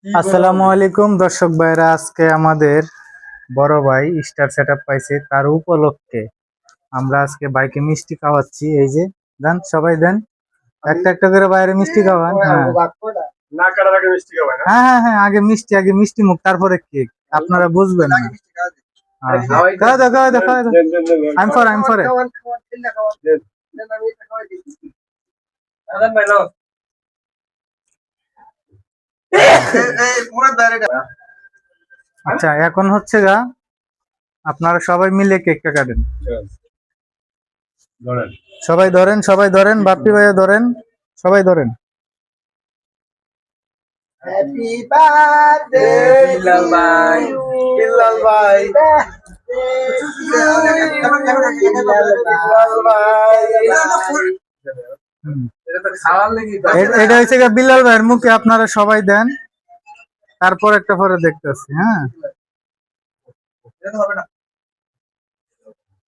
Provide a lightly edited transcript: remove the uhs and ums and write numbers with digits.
আসসালামু আলাইকুম দর্শক ভাইরা, আজকে আমাদের বড় ভাই স্টার সেটআপ পাইছে, তার উপলক্ষে আমরা আজকে ভাইকে মিষ্টি খাওয়াচ্ছি। এই যে দেন, সবাই দেন, একটা একটা করে বাইরে মিষ্টি খাওয়ান। হ্যাঁ হ্যাঁ হ্যাঁ হ্যাঁ, আগে মিষ্টি মুখ, তারপরে কেক। আপনারা বুঝবেন না। খাওয়া দাও খাওয়া দাও খাওয়া দাও। আইম ফর আচ্ছা, এখন হচ্ছে গা, আপনারা সবাই মিলে কেকটা কাটেন। সবাই ধরেন, সবাই ধরেন, বাপ্পি ভাইয়া ধরেন, সবাই ধরেন। হ্যাপি বার্থডে বিল্লাল ভাই, বিল্লাল ভাই, এটা হচ্ছে গা বিল্লাল ভাইয়ের মুখে, আপনারা সবাই দেন, তারপর একটা পরে দেখতেছি। হ্যাঁ,